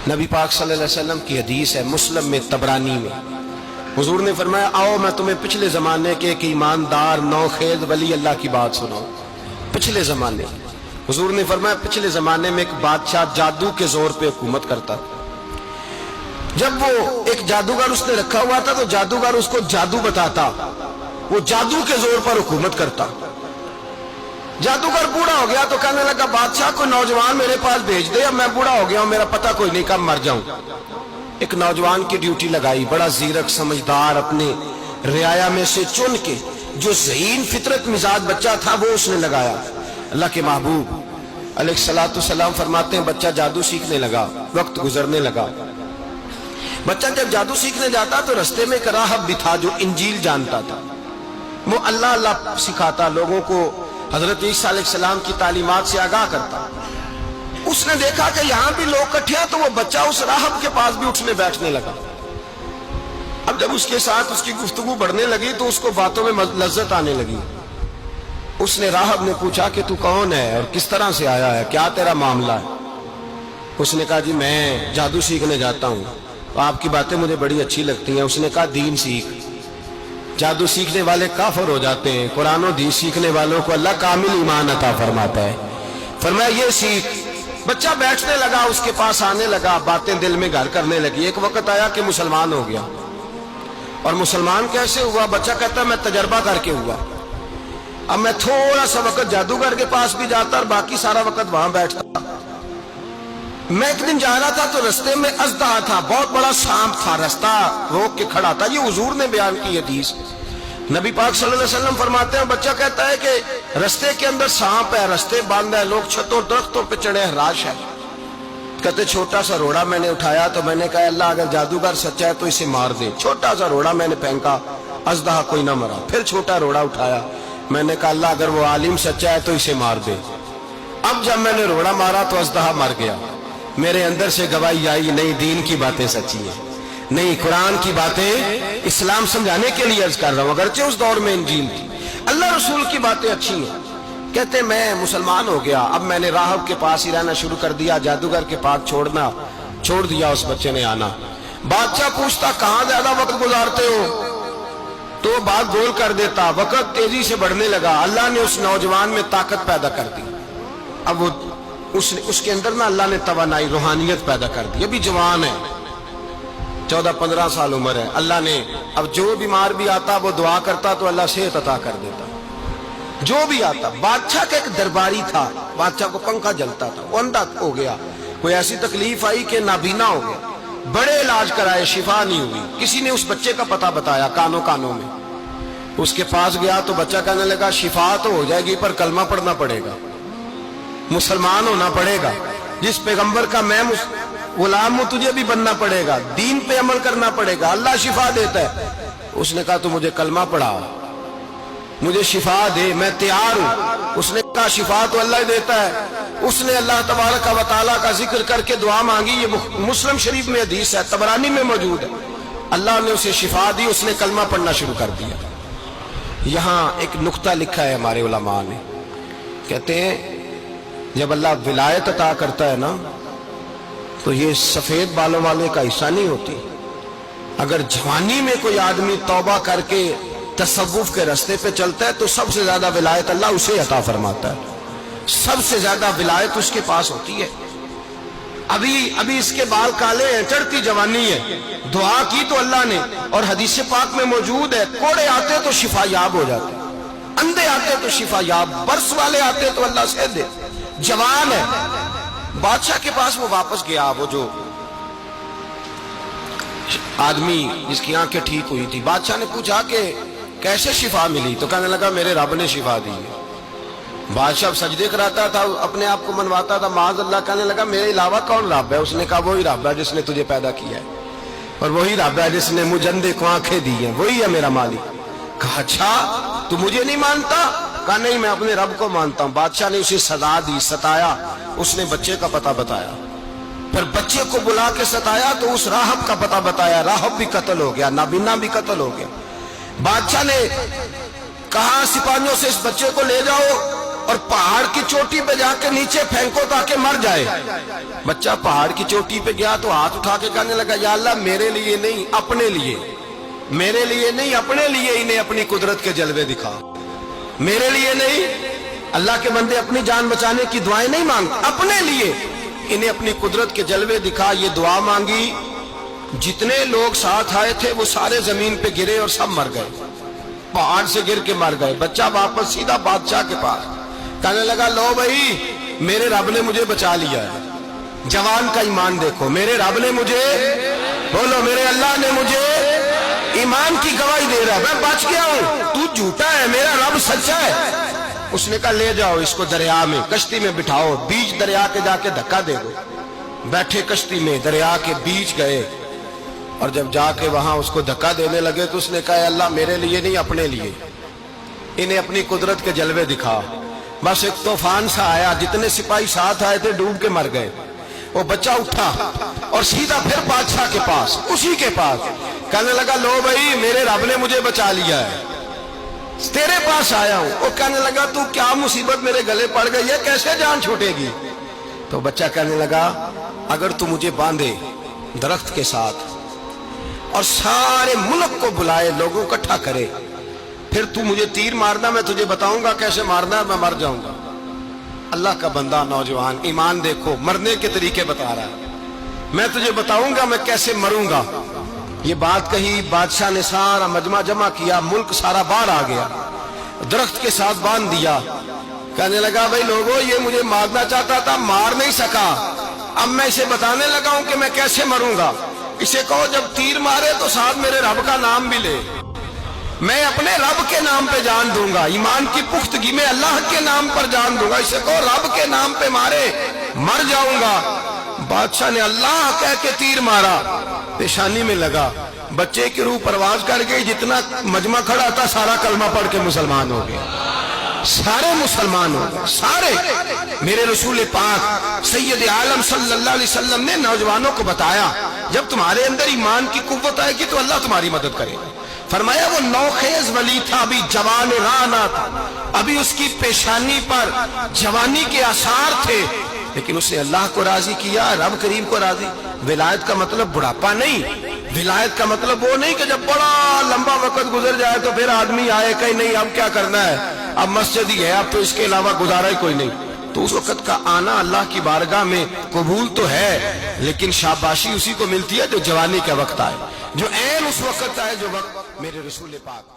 نبی پاک صلی اللہ علیہ وسلم کی حدیث ہے مسلم میں طبرانی میں، حضور نے فرمایا آؤ میں تمہیں پچھلے زمانے کے ایک ایماندار نوخیز ولی اللہ کی بات سناؤں۔ پچھلے زمانے حضور نے فرمایا پچھلے زمانے میں ایک بادشاہ جادو کے زور پہ حکومت کرتا، جب وہ ایک جادوگر اس نے رکھا ہوا تھا تو جادوگر اس کو جادو بتاتا، وہ جادو کے زور پر حکومت کرتا۔ جادوگر بوڑھا ہو گیا تو کہنے لگا بادشاہ کوئی نوجوان میرے پاس بھیج دے، اب میں بوڑھا ہو گیا ہوں میرا پتہ کوئی نہیں کب مر جاؤں۔ ایک نوجوان کی ڈیوٹی لگائی، بڑا زیرک سمجھدار اپنے رعایا میں سے چن کے جو ذہین فطرت مزاج بچہ تھا وہ اس نے لگایا۔ اللہ کے محبوب علیہ الصلوۃ والسلام فرماتے ہیں بچہ جادو سیکھنے لگا، وقت گزرنے لگا۔ بچہ جب جادو سیکھنے جاتا تو رستے میں ایک راہب بھی تھا جو انجیل جانتا تھا، وہ اللہ اللہ سکھاتا، لوگوں کو حضرت عیسیٰ علیہ السلام کی تعلیمات سے آگاہ کرتا۔ اس نے دیکھا کہ یہاں بھی لوگ کٹھے ہیں تو وہ بچہ اس راہب کے پاس بھی اٹھنے بیٹھنے لگا۔ اب جب اس کے ساتھ اس کی گفتگو بڑھنے لگی تو اس کو باتوں میں لذت آنے لگی۔ اس نے راہب نے پوچھا کہ تو کون ہے اور کس طرح سے آیا ہے، کیا تیرا معاملہ ہے؟ اس نے کہا جی میں جادو سیکھنے جاتا ہوں، آپ کی باتیں مجھے بڑی اچھی لگتی ہیں۔ اس نے کہا دین سیکھ، جادو سیکھنے والے کافر ہو جاتے ہیں، قرآن و دین سیکھنے والوں کو اللہ کامل ایمان عطا فرماتا ہے۔ فرمایا یہ سیکھ۔ بچہ بیٹھنے لگا، اس کے پاس آنے لگا، باتیں دل میں گھر کرنے لگی۔ ایک وقت آیا کہ مسلمان ہو گیا، اور مسلمان کیسے ہوا؟ بچہ کہتا ہے میں تجربہ کر کے ہوا۔ اب میں تھوڑا سا وقت جادوگر کے پاس بھی جاتا اور باقی سارا وقت وہاں بیٹھتا۔ میں ایک دن جا رہا تھا تو رستے میں اژدہا تھا، بہت بڑا سانپ تھا، رستہ روک کے کھڑا تھا۔ یہ حضور نے بیان کی حدیث۔ نبی پاک صلی اللہ علیہ وسلم فرماتے ہیں بچہ کہتا ہے کہ رستے کے اندر سانپ ہے، رستے بند ہے، لوگ چھتوں درختوں پہ چڑھے، ہراش ہے۔ کہتے چھوٹا سا روڑا میں نے اٹھایا تو میں نے کہا اللہ اگر جادوگر سچا ہے تو اسے مار دے۔ چھوٹا سا روڑا میں نے پھینکا، اژدہا کوئی نہ مرا۔ پھر چھوٹا روڑا اٹھایا، میں نے کہا اللہ اگر وہ عالم سچا ہے تو اسے مار دے۔ اب جب میں نے روڑا مارا تو اژدہا مر گیا۔ میرے اندر سے گواہی آئی نہیں دین کی باتیں سچی ہیں، نہیں قرآن کی باتیں اسلام سمجھانے کے لیے عرض کر رہا ہوں، اگرچہ اس دور میں انجیل تھی، اللہ رسول کی باتیں اچھی ہیں۔ کہتے میں مسلمان ہو گیا، اب میں نے راہب کے پاس ہی رہنا شروع کر دیا، جادوگر کے پاس چھوڑ دیا۔ اس بچے نے آنا، بادشاہ پوچھتا کہاں زیادہ وقت گزارتے ہو تو وہ بات گول کر دیتا۔ وقت تیزی سے بڑھنے لگا، اللہ نے اس نوجوان میں طاقت پیدا کر دی۔ اب وہ اس کے اندر نا اللہ نے توانائی روحانیت پیدا کر دی، ابھی جوان ہے، 14-15 سال عمر ہے۔ اللہ نے اب جو بیمار بھی آتا وہ دعا کرتا تو اللہ صحت عطا کر دیتا، جو بھی آتا۔ بادشاہ کا ایک درباری تھا، بادشاہ کو پنکھا جلتا تھا، وہ اندھا ہو گیا، کوئی ایسی تکلیف آئی کہ نابینا ہو گیا، بڑے علاج کرائے شفا نہیں ہوئی۔ کسی نے اس بچے کا پتہ بتایا کانوں میں، اس کے پاس گیا تو بچہ کہنے لگا شفا تو ہو جائے گی پر کلمہ پڑھنا پڑے گا، مسلمان ہونا پڑے گا، جس پیغمبر کا میں غلام ہوں تجھے بھی بننا پڑے گا، دین پہ عمل کرنا پڑے گا، اللہ شفا دیتا ہے۔ اس نے کہا تو مجھے کلمہ پڑھا، مجھے شفا دے، میں تیار ہوں۔ اس نے کہا شفا تو اللہ ہی دیتا ہے۔ اس نے اللہ تبارک و تعالیٰ کا ذکر کر کے دعا مانگی، یہ مسلم شریف میں حدیث ہے، طبرانی میں موجود ہے۔ اللہ نے اسے شفا دی، اس نے کلمہ پڑھنا شروع کر دیا۔ یہاں ایک نقطہ لکھا ہے ہمارے علماء نے، کہتے ہیں جب اللہ ولایت عطا کرتا ہے نا تو یہ سفید بالوں والے کا حصہ نہیں ہوتی۔ اگر جوانی میں کوئی آدمی توبہ کر کے تصوف کے راستے پہ چلتا ہے تو سب سے زیادہ ولایت اللہ اسے عطا فرماتا ہے، سب سے زیادہ ولایت اس کے پاس ہوتی ہے۔ ابھی اس کے بال کالے ہیں، چڑھتی جوانی ہے، دعا کی تو اللہ نے، اور حدیث پاک میں موجود ہے کوڑے آتے تو شفا یاب ہو جاتے، اندھے آتے تو شفا یاب، برس والے آتے تو اللہ سے دے، جوان ہے۔ بادشاہ کے پاس وہ واپس گیا، وہ جو آدمی جس کی آنکھیں ٹھیک ہوئی تھی۔ بادشاہ نے پوچھا کہ کیسے شفا ملی؟ تو کہنے لگا میرے رب نے شفا دی ہے۔ بادشاہ سجدے کراتا تھا، اپنے آپ کو منواتا تھا، معاذ اللہ، کہنے لگا میرے علاوہ کون رب ہے؟ اس نے کہا وہی رب ہے جس نے تجھے پیدا کیا ہے، اور وہی رب ہے جس نے مجھے اندھے کو آنکھیں دی ہیں، وہی ہے میرا مالک۔ کہا اچھا تو مجھے نہیں مانتا؟ کہا نہیں میں اپنے رب کو مانتا ہوں۔ بادشاہ نے اسے سزا دی، ستایا، اس نے بچے کا پتہ بتایا، پھر بچے کو بلا کے ستایا تو اس راہب کا پتہ بتایا، راہب بھی قتل ہو گیا، نابینا بھی قتل ہو گیا۔ بادشاہ نے کہا سپاہیوں سے اس بچے کو لے جاؤ اور پہاڑ کی چوٹی پہ جا کے نیچے پھینکو تاکہ مر جائے. بچہ پہاڑ کی چوٹی پہ گیا تو ہاتھ اٹھا کے کہنے لگا یا اللہ میرے لیے نہیں اپنے لیے، میرے لیے نہیں اپنے لیے انہیں اپنی قدرت کے جلوے دکھا. میرے لیے نہیں، اللہ کے بندے اپنی جان بچانے کی دعائیں نہیں مانگتے، اپنے لیے انہیں اپنی قدرت کے جلوے دکھا. یہ دعا مانگی، جتنے لوگ ساتھ آئے تھے وہ سارے زمین پہ گرے اور سب مر گئے، پہاڑ سے گر کے مر گئے. بچہ واپس سیدھا بادشاہ کے پاس کہنے لگا لو بھائی میرے رب نے مجھے بچا لیا ہے. جوان کا ایمان دیکھو، میرے رب نے مجھے، بولو میرے اللہ نے مجھے ایمان کی گواہی دے رہا ہے، میں بچ گیا ہوں، تو جھوٹا ہے میرا رب سچا ہے. اس نے کہا لے جاؤ اس کو دریا میں، کشتی میں بٹھاؤ، بیچ دریا کے جا کے دھکا دے دو. بیٹھے کشتی میں، دریا کے بیچ گئے، اور جب جا کے وہاں اس کو دھکا دینے لگے تو اس نے کہا اللہ میرے لیے نہیں اپنے لیے انہیں اپنی قدرت کے جلوے دکھا. بس ایک طوفان سا آیا، جتنے سپاہی ساتھ آئے تھے ڈوب کے مر گئے. وہ بچہ اٹھا اور سیدھا پھر بادشاہ کے پاس، اسی کے پاس کہنے لگا لو بھائی میرے رب نے مجھے بچا لیا ہے، تیرے پاس آیا ہوں. وہ کہنے لگا تو کیا مصیبت میرے گلے پڑ گئی ہے، کیسے جان چھوٹے گی؟ تو بچہ کہنے لگا اگر تو مجھے باندھے درخت کے ساتھ اور سارے ملک کو بلائے، لوگوں کو اکٹھا کرے، پھر تو مجھے تیر مارنا، میں تجھے بتاؤں گا کیسے مارنا ہے، میں مر جاؤں گا. اللہ کا بندہ نوجوان ایمان دیکھو، مرنے کے طریقے بتا رہا ہے، میں تجھے بتاؤں گا میں کیسے مروں گا. یہ بات کہی، بادشاہ نے سارا مجمع جمع کیا، ملک سارا باہر آ گیا، درخت کے ساتھ باندھ دیا. کہنے لگا بھائی لوگوں یہ مجھے مارنا چاہتا تھا، مار نہیں سکا، اب میں اسے بتانے لگا ہوں کہ میں کیسے مروں گا. اسے کہو جب تیر مارے تو ساتھ میرے رب کا نام بھی لے، میں اپنے رب کے نام پہ جان دوں گا، ایمان کی پختگی میں اللہ کے نام پر جان دوں گا. اسے کہو رب کے نام پہ مارے، مر جاؤں گا. بادشاہ نے اللہ کہہ کے تیر مارا، پیشانی میں لگا، بچے کی روح پرواز کر گئی. جتنا مجمع کھڑا تھا سارا کلمہ پڑھ کے مسلمان ہو گیا، سارے مسلمان ہو گئے سارے. میرے رسول پاک سید عالم صلی اللہ علیہ وسلم نے نوجوانوں کو بتایا جب تمہارے اندر ایمان کی قوت آئے گی تو اللہ تمہاری مدد کرے گا. فرمایا وہ نوخیز ولی تھا، ابھی جوان رانا تھا، ابھی اس کی پیشانی پر جوانی کے آثار تھے، لیکن اس نے اللہ کو راضی کیا، رب کریم کو راضی. ولایت کا مطلب بڑھاپا نہیں، ولایت کا مطلب وہ نہیں کہ جب بڑا لمبا وقت گزر جائے تو پھر آدمی آئے کہ نہیں اب کیا کرنا ہے، اب مسجد ہی ہے، اب تو اس کے علاوہ گزارا ہی کوئی نہیں. تو اس وقت کا آنا اللہ کی بارگاہ میں قبول تو ہے، لیکن شاباشی اسی کو ملتی ہے جو جوانی کا وقت آئے، جو عین اس وقت آئے جو وقت میرے رسول پاک